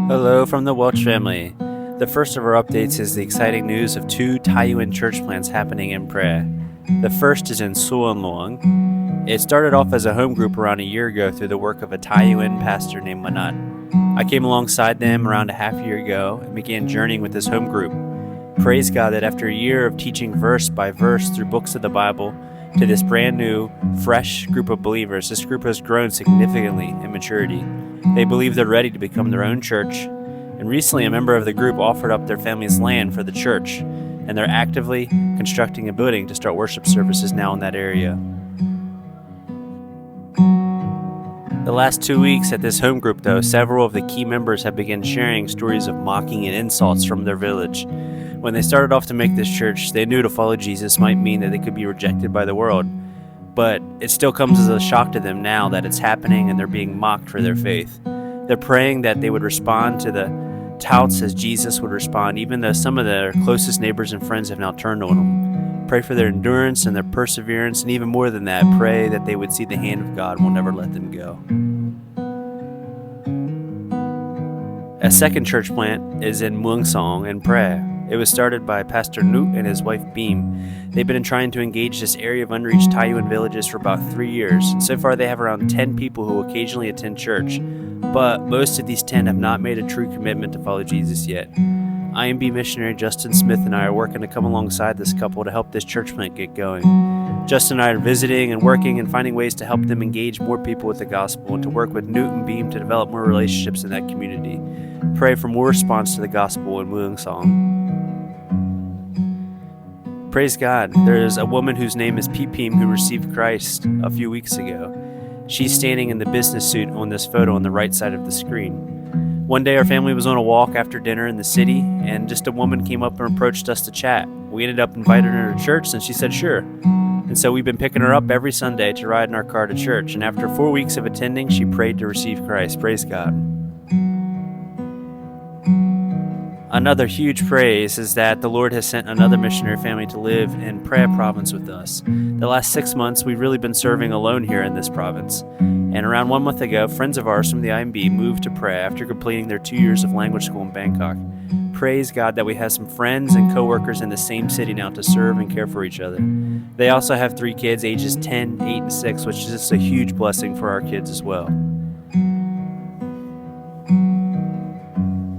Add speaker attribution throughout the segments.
Speaker 1: Hello from the Welch family. The first of our updates is the exciting news of two Taiyuan church plants happening in Prague. The first is in Suwon. It started off as a home group around a year ago through the work of a Taiyuan pastor named Manat. I came alongside them around a half year ago and began journeying with this home group. Praise God that after a year of teaching verse by verse through books of the Bible to this brand new, fresh group of believers, this group has grown significantly in maturity. They believe they're ready to become their own church, and recently a member of the group offered up their family's land for the church, and they're actively constructing a building to start worship services now in that area. The last 2 weeks at this home group, though, several of the key members have begun sharing stories of mocking and insults from their village. When they started off to make this church, they knew to follow Jesus might mean that they could be rejected by the world. But it still comes as a shock to them now that it's happening and they're being mocked for their faith. They're praying that they would respond to the touts as Jesus would respond, even though some of their closest neighbors and friends have now turned on them. Pray for their endurance and their perseverance, and even more than that, pray that they would see the hand of God will never let them go. A second church plant is in Muengsong in Prague. It was started by Pastor Newt and his wife Beam. They've been trying to engage this area of unreached Taiyuan villages for about 3 years. So far they have around 10 people who occasionally attend church, but most of these 10 have not made a true commitment to follow Jesus yet. IMB missionary Justin Smith and I are working to come alongside this couple to help this church plant get going. Justin and I are visiting and working and finding ways to help them engage more people with the gospel and to work with Newt and Beam to develop more relationships in that community. Pray for more response to the gospel in Muengsong. Praise God, there is a woman whose name is Pipim who received Christ a few weeks ago. She's standing in the business suit on this photo on the right side of the screen. One day our family was on a walk after dinner in the city, and just a woman came up and approached us to chat. We ended up inviting her to church, and she said sure. And so we've been picking her up every Sunday to ride in our car to church, and after 4 weeks of attending, she prayed to receive Christ. Praise God. Another huge praise is that the Lord has sent another missionary family to live in Prague province with us. The last 6 months, we've really been serving alone here in this province. And around 1 month ago, friends of ours from the IMB moved to Prague after completing their 2 years of language school in Bangkok. Praise God that we have some friends and co-workers in the same city now to serve and care for each other. They also have 3 kids, ages 10, 8, and 6, which is just a huge blessing for our kids as well.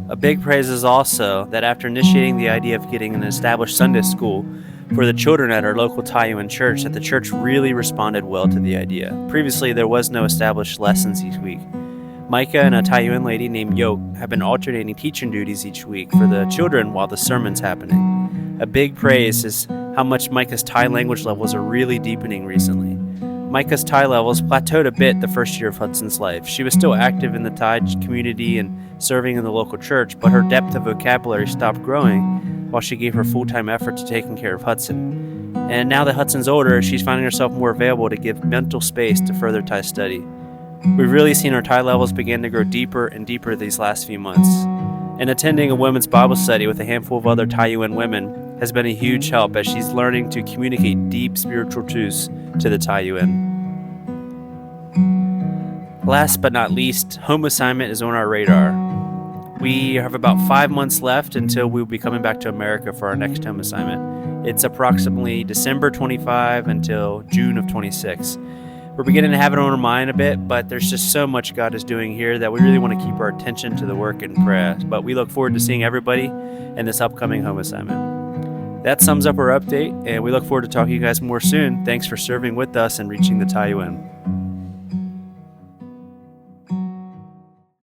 Speaker 1: A big praise is also that after initiating the idea of getting an established Sunday school for the children at our local Taiyuan church, that the church really responded well to the idea. Previously, there was no established lessons each week. Micah and a Taiyuan lady named Yoke have been alternating teaching duties each week for the children while the sermon's happening. A big praise is how much Micah's Thai language levels are really deepening recently. Micah's Thai levels plateaued a bit the first year of Hudson's life. She was still active in the Thai community and serving in the local church, but her depth of vocabulary stopped growing while she gave her full-time effort to taking care of Hudson. And now that Hudson's older, she's finding herself more available to give mental space to further Thai study. We've really seen her Thai levels begin to grow deeper and deeper these last few months. And attending a women's Bible study with a handful of other Taiyuan women has been a huge help as she's learning to communicate deep spiritual truths to the Taiyuan. Last but not least, home assignment is on our radar. We have about 5 months left until we'll be coming back to America for our next home assignment. It's approximately December 25 until June of 26. We're beginning to have it on our mind a bit, but there's just so much God is doing here that we really want to keep our attention to the work and prayer. But we look forward to seeing everybody in this upcoming home assignment. That sums up our update, and we look forward to talking to you guys more soon. Thanks for serving with us and reaching the Taiyuan.